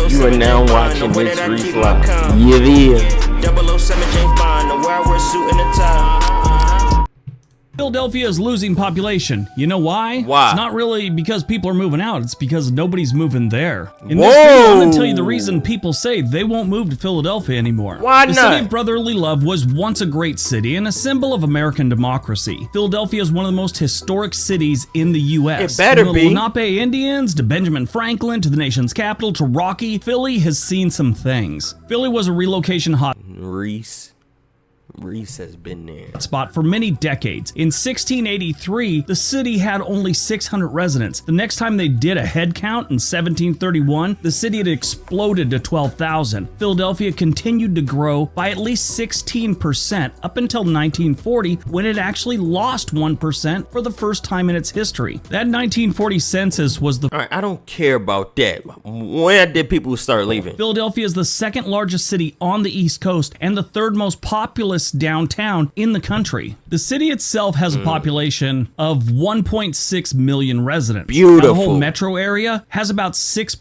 You are now watching this Rease Live. Yeah, 007 James Bond, the where I wear a suit and a tie. Philadelphia is losing population. You know why? Why? It's not really because people are moving out. It's because nobody's moving there. In Whoa! this video, I'm going to tell you the reason people say they won't move to Philadelphia anymore. Why the not? city of brotherly love was once a great city and a symbol of American democracy. Philadelphia is one of the most historic cities in the U.S. It better From be. the Lenape Indians to Benjamin Franklin to the nation's capital to Rocky, Philly has seen some things. Philly was a relocation hot Rease has been there. spot for many decades. In 1683, the city had only 600 residents. The next time they did a head count in 1731, the city had exploded to 12,000. Philadelphia continued to grow by at least 16% up until 1940, when it actually lost 1% for the first time in its history. That 1940 census was the All right, I don't care about that. When did people start leaving? Philadelphia is the second largest city on the East Coast and the third most populous downtown in the country. The city itself has a population of 1.6 million residents. Beautiful. Now, the whole metro area has about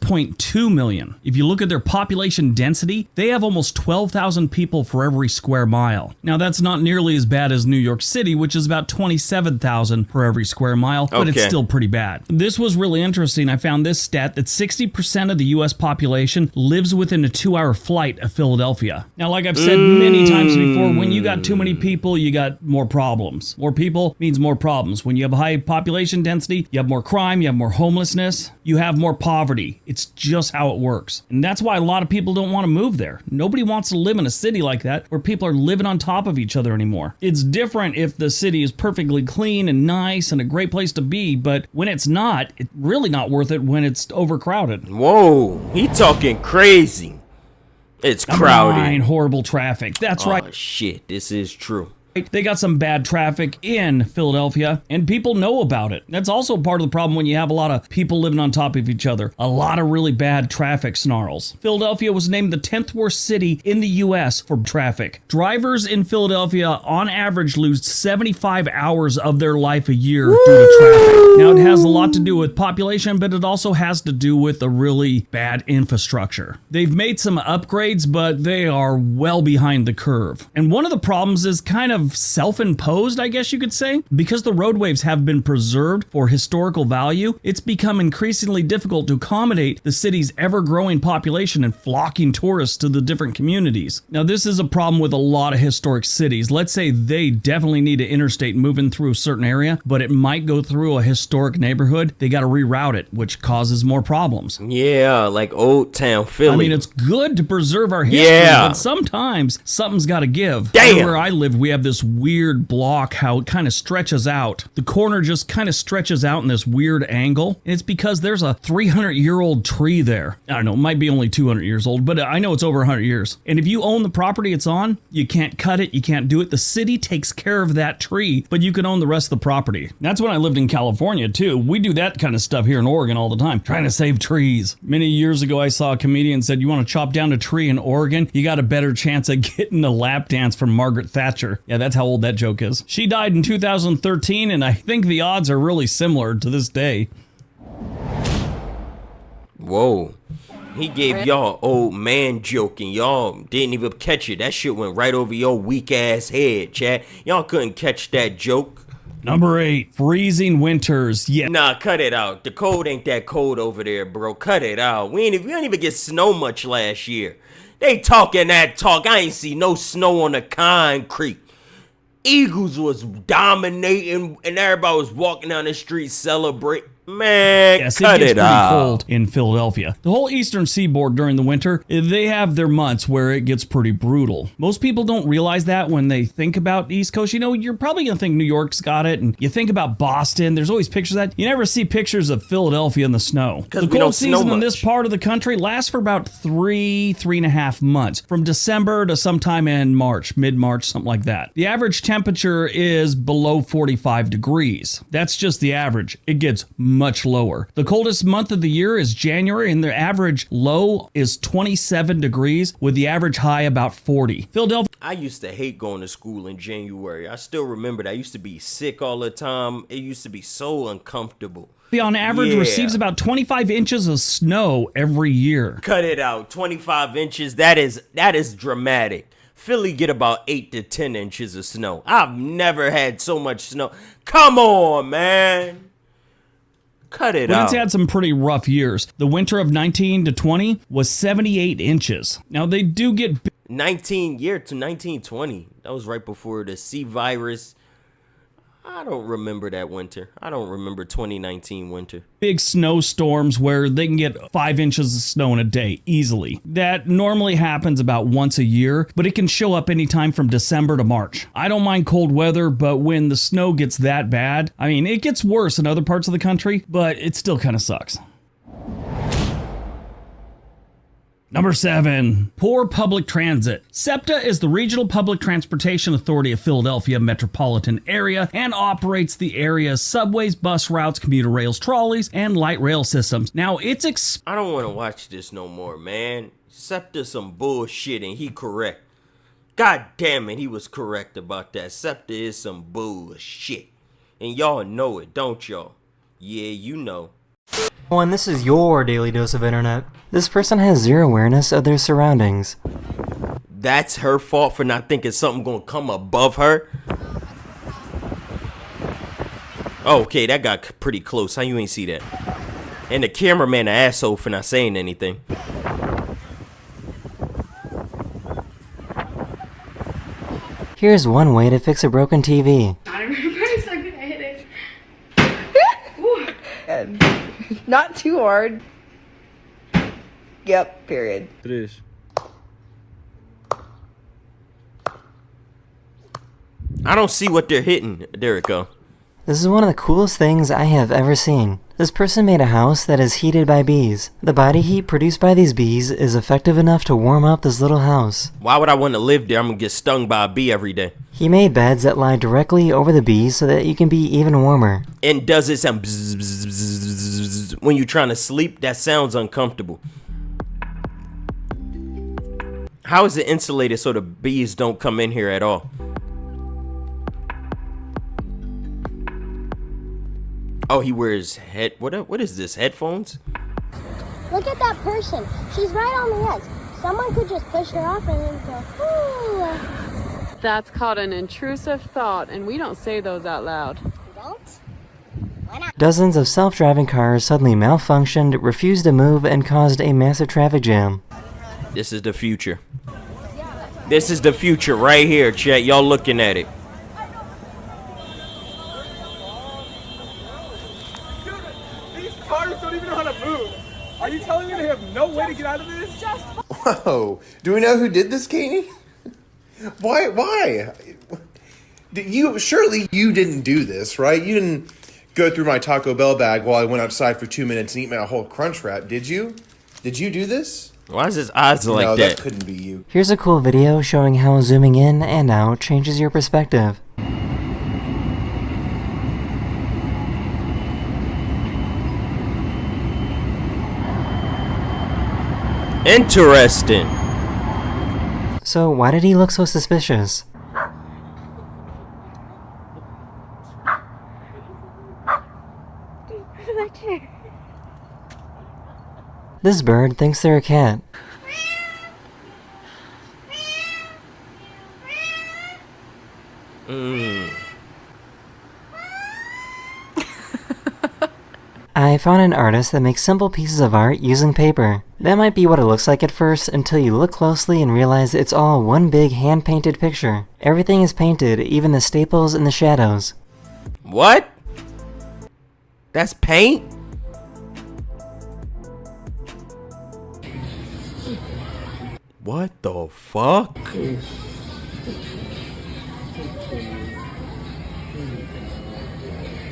6.2 million. If you look at their population density, they have almost 12,000 people for every square mile. Now, that's not nearly as bad as New York City, which is about 27,000 per every square mile, but it's Okay. still pretty bad. This was really interesting. I found this stat that 60% of the U.S. population lives within a 2-hour flight of Philadelphia. Now, like I've said many times before, when you got too many people, you got more problems. More people means more problems. When you have a high population density, you have more crime, you have more homelessness, you have more poverty. It's just how it works. And that's why a lot of people don't want to move there. Nobody wants to live in a city like that where people are living on top of each other anymore. It's different if the city is perfectly clean and nice and a great place to be, but when it's not, it's really not worth it when it's overcrowded. Whoa, he talking crazy. It's crowded. 9, horrible traffic. That's right. Oh shit, this is true. They got some bad traffic in Philadelphia, and people know about it. That's also part of the problem when you have a lot of people living on top of each other. A lot of really bad traffic snarls. Philadelphia was named the 10th worst city in the U.S. for traffic. Drivers in Philadelphia, on average, lose 75 hours of their life a year due to traffic. Now, it has a lot to do with population, but it also has to do with a really bad infrastructure. They've made some upgrades, but they are well behind the curve. And one of the problems is kind of self-imposed, I guess you could say. Because the roadways have been preserved for historical value, it's become increasingly difficult to accommodate the city's ever-growing population and flocking tourists to the different communities. Now, this is a problem with a lot of historic cities. Let's say they definitely need an interstate moving through a certain area, but it might go through a historic neighborhood. They got to reroute it, which causes more problems. Yeah, like Old Town Philly. I mean, it's good to preserve our history, Yeah. but sometimes something's got to give. Damn. Where I live, we have this weird block, how it kind of stretches out. The corner just kind of stretches out in this weird angle. And it's because there's a 300-year-old tree there. I don't know, it might be only 200 years old, but I know it's over 100 years. And if you own the property it's on, you can't cut it, you can't do it. The city takes care of that tree, but you can own the rest of the property. That's when I lived in California, too. We do that kind of stuff here in Oregon all the time, trying to save trees. Many years ago, I saw a comedian said, you want to chop down a tree in Oregon, you got a better chance of getting a lap dance from Margaret Thatcher. Yeah, that's how old that joke is. She died in 2013, and I think the odds are really similar to this day. Whoa. He gave y'all old man joke and y'all didn't even catch it. That shit went right over your weak ass head, chat. Y'all couldn't catch that joke. Number 8, freezing winters. Yeah. Nah, cut it out. The cold ain't that cold over there, bro. Cut it out. We didn't even get snow much last year. They talking that talk. I ain't see no snow on the concrete. Eagles was dominating and everybody was walking down the street celebrating. Man, Yes, cut it gets it pretty out. cold in Philadelphia. The whole eastern seaboard during the winter, they have their months where it gets pretty brutal. Most people don't realize that when they think about the East Coast. You know, you're probably going to think New York's got it, and you think about Boston. There's always pictures of that. You never see pictures of Philadelphia in the snow. The we don't cold snow season in much. this part of the country lasts for about 3.5 months, from December to sometime in March, mid-March, something like that. The average temperature is below 45 degrees. That's just the average. It gets much lower. The coldest month of the year is January, and the average low is 27 degrees, with the average high about 40. Philadelphia. I used to hate going to school in January. I still remember that. I used to be sick all the time. It used to be so uncomfortable. on average Yeah. receives about 25 inches of snow every year. Cut it out. 25 inches. That is dramatic. Philly get about 8 to 10 inches of snow. I've never had so much snow. Come on, man. Cut it But out. it's had some pretty rough years. The winter of 19 to 20 was 78 inches. Now they do get 1920. That was right before the C virus. I don't remember that winter. I don't remember 2019 winter. big snowstorms where they can get 5 inches of snow in a day easily. That normally happens about once a year, but it can show up anytime from December to March. I don't mind cold weather, but when the snow gets that bad, I mean, it gets worse in other parts of the country, but it still kind of sucks. Number 7, poor public transit. SEPTA is the Regional Public Transportation Authority of Philadelphia metropolitan area and operates the area's subways, bus routes, commuter rails, trolleys, and light rail systems. Now, it's I don't want to watch this no more, man. SEPTA some bullshit and he correct. God damn it, he was correct about that. SEPTA is some bullshit. And y'all know it, don't y'all? Yeah, you know. Oh, and this is your daily dose of internet. This person has zero awareness of their surroundings. That's her fault for not thinking something gonna come above her? Oh, okay, that got pretty close. How you ain't see that? And the cameraman an asshole for not saying anything. Here's one way to fix a broken TV. I remember, so I'm gonna hit it. Not too hard. Yep, period. Três. I don't see what they're hitting. There it go. This is one of the coolest things I have ever seen. This person made a house that is heated by bees. The body heat produced by these bees is effective enough to warm up this little house. Why would I want to live there? I'm gonna get stung by a bee every day. He made beds that lie directly over the bees so that you can be even warmer. And does it sound bzz, bzz, bzz, bzz, when you're trying to sleep? That sounds uncomfortable. How is it insulated so the bees don't come in here at all? Oh, he wears what is this, headphones? Look at that person. She's right on the edge. Someone could just push her off and then go, ooh. That's called an intrusive thought, and we don't say those out loud. Don't? Why not? Dozens of self-driving cars suddenly malfunctioned, refused to move, and caused a massive traffic jam. This is the future. This is the future right here, chat. Y'all looking at it. These cars don't even know how to move. Are you telling me they have no way to get out of this? Whoa. Do we know who did this, Katie? Why? Surely you didn't do this, right? You didn't go through my Taco Bell bag while I went outside for 2 minutes and eat my whole Crunch Wrap, did you? Did you do this? Why is his eyes like no, that? that couldn't be you. Here's a cool video showing how zooming in and out changes your perspective. Interesting. So why did he look so suspicious? This bird thinks they're a cat. I found an artist that makes simple pieces of art using paper. That might be what it looks like at first until you look closely and realize it's all one big hand-painted picture. Everything is painted, even the staples and the shadows. What? That's paint? What the fuck?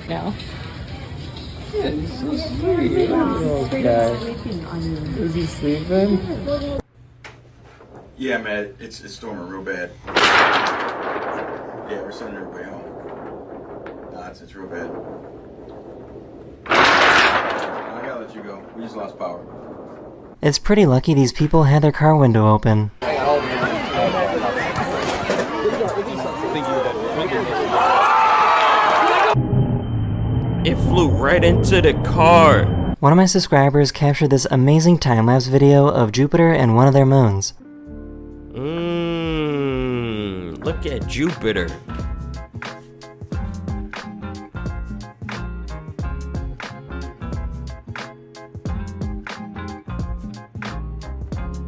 No. Is he sleeping? Yeah, man, it's storming real bad. Yeah, we're sending everybody home. Nah, it's real bad. I gotta let you go. We just lost power. It's pretty lucky these people had their car window open. If flew right into the car. One of my subscribers captured this amazing time-lapse video of Jupiter and one of their moons. Look at Jupiter.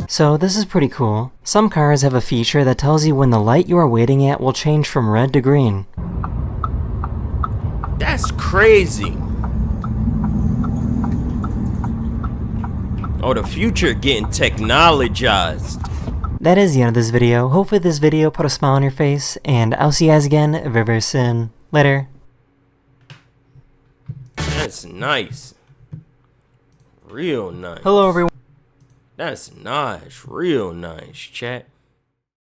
So this is pretty cool. Some cars have a feature that tells you when the light you are waiting at will change from red to green. That's crazy. Oh, the future getting technologized. That is the end of this video. Hopefully this video put a smile on your face, and I'll see you guys again very, very soon. Later. That's nice. Real nice. Hello everyone. That's nice. Real nice, chat.